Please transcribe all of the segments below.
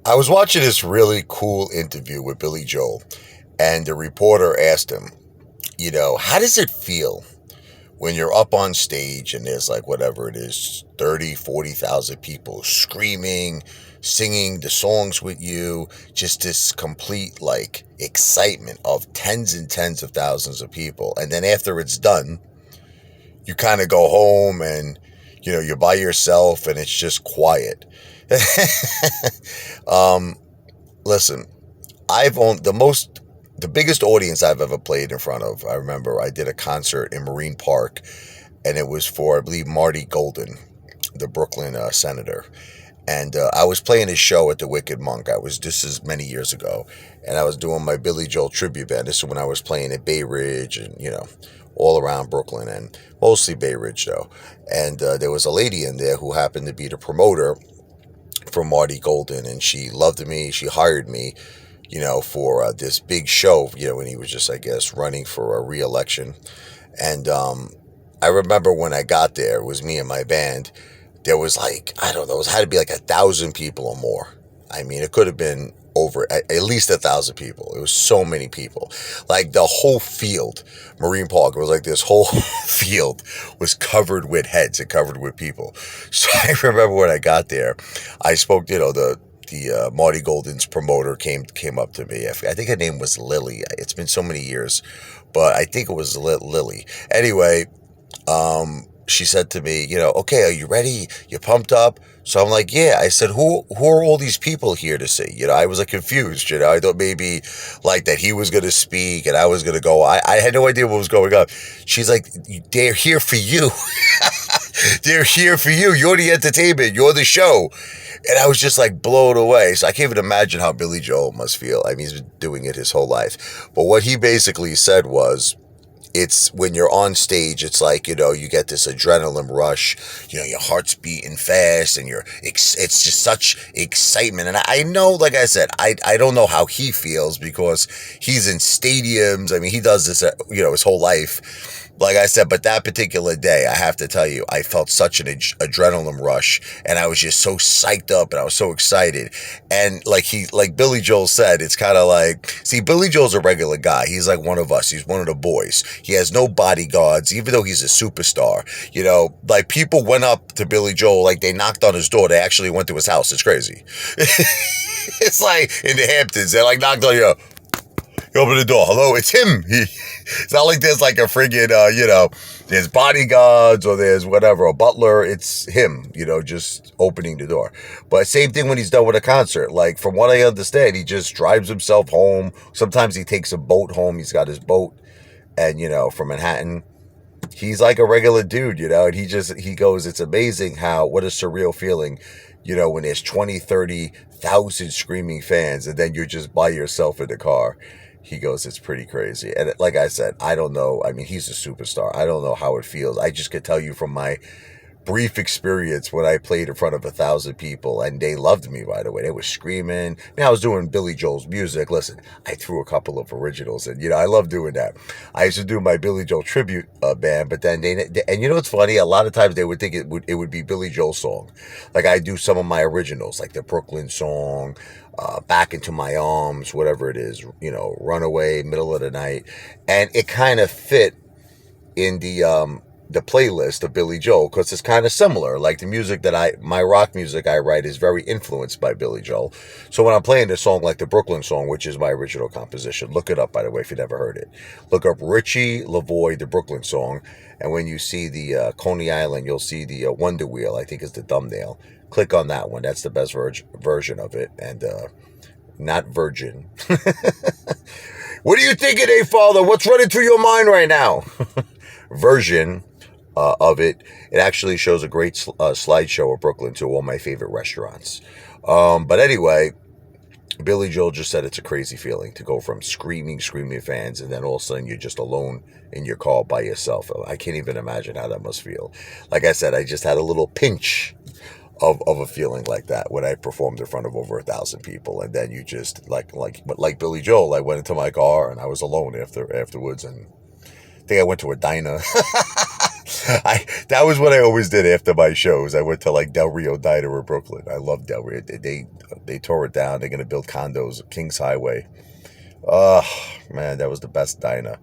I was watching this really cool interview with Billy Joel, and the reporter asked him, how does it feel when you're up on stage and there's like whatever it is, 30, 40,000 people screaming, singing the songs with you, just this complete like excitement of tens and tens of thousands of people. And then after it's done, you kind of go home and you're by yourself and it's just quiet. um, Listen, I've owned the biggest audience I've ever played in front of. I remember I did a concert in Marine Park, and it was for, I believe, Marty Golden, the Brooklyn senator. And I was playing his show at the Wicked Monk. This is many years ago, and I was doing my Billy Joel tribute band. This is when I was playing at Bay Ridge and, all around Brooklyn, and mostly Bay Ridge, though. And there was a lady in there who happened to be the promoter for Marty Golden, and she loved me. She hired me, for this big show, when he was just, I guess, running for a re-election. And I remember when I got there, it was me and my band. There was like, I don't know, it had to be like 1,000 people or more. I mean, it could have been over at least 1,000 people. It was so many people. Like the whole field, Marine Park, it was like this whole field was covered with heads and covered with people. So I remember when I got there, I spoke, the Marty Golden's promoter came up to me. I think her name was Lily. It's been so many years, but I think it was Lily. Anyway, she said to me, okay, are you ready? You pumped up? So I'm like, yeah. I said, who are all these people here to see? I was like confused, I thought maybe like that he was going to speak and I was going to go. I had no idea what was going on. She's like, they're here for you. They're here for you. You're the entertainment. You're the show. And I was just like blown away. So I can't even imagine how Billy Joel must feel. I mean, he's been doing it his whole life. But what he basically said was, it's when you're on stage, it's like, you get this adrenaline rush, your heart's beating fast and it's just such excitement. And I know, like I said, I don't know how he feels because he's in stadiums. I mean, he does this, his whole life. Like I said, but that particular day, I have to tell you, I felt such an adrenaline rush, and I was just so psyched up, and I was so excited. And like Billy Joel said, it's kind of like, see, Billy Joel's a regular guy. He's like one of us. He's one of the boys. He has no bodyguards, even though he's a superstar. Like people went up to Billy Joel, like they knocked on his door. They actually went to his house. It's crazy. It's like in the Hamptons. They like knocked on your. You open the door. Hello, it's him. It's not like there's like a friggin', there's bodyguards or there's whatever, a butler. It's him, just opening the door. But same thing when he's done with a concert. Like, from what I understand, he just drives himself home. Sometimes he takes a boat home. He's got his boat and, from Manhattan. He's like a regular dude, and he goes, it's amazing what a surreal feeling, when there's 20, 30,000 screaming fans and then you're just by yourself in the car. He goes, it's pretty crazy. And like I said, I don't know. I mean, he's a superstar. I don't know how it feels. I just could tell you from my brief experience when I played in front of 1,000 people, and they loved me, by the way. They were screaming. I was doing Billy Joel's music. Listen, I threw a couple of originals, and, I love doing that. I used to do my Billy Joel tribute band, but then and what's funny? A lot of times they would think it would be Billy Joel's song. Like, I do some of my originals, like the Brooklyn song, Back Into My Arms, whatever it is, Runaway, Middle of the Night. And it kind of fit in the playlist of Billy Joel because it's kind of similar. Like the music my rock music I write is very influenced by Billy Joel. So when I'm playing this song, like the Brooklyn song, which is my original composition, look it up, by the way, if you never heard it. Look up Richie Lavoie, the Brooklyn song. And when you see the Coney Island, you'll see the Wonder Wheel, I think is the thumbnail. Click on that one. That's the best version of it. And not virgin. What are you thinking, Father? What's running through your mind right now? Version of it. It actually shows a great slideshow of Brooklyn to all my favorite restaurants. But anyway, Billy Joel just said it's a crazy feeling to go from screaming fans and then all of a sudden you're just alone in your car by yourself. I can't even imagine how that must feel. Like I said, I just had a little pinch of a feeling like that when I performed in front of over 1,000 people, and then you just like Billy Joel, I went into my car and I was alone afterwards, and I think I went to a diner. That was what I always did after my shows. I went to like Del Rio Diner in Brooklyn. I love Del Rio. They tore it down. They're gonna build condos, Kings Highway. Oh man, that was the best diner.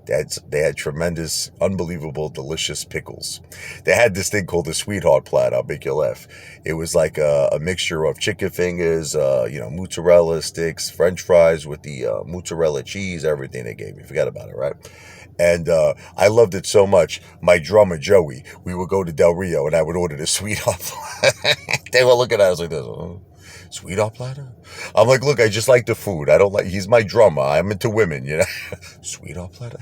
They had tremendous, unbelievable, delicious pickles. They had this thing called the sweetheart platter. I'll make you laugh. It was like a mixture of chicken fingers, mozzarella sticks, French fries with the mozzarella cheese, everything they gave me. Forget about it, right? And I loved it so much. My drummer Joey, we would go to Del Rio, and I would order the sweetheart. They were looking at us like this. Oh, sweetheart platter? I'm like, look, I just like the food. I don't like. He's my drummer. I'm into women, you know. Sweetheart platter.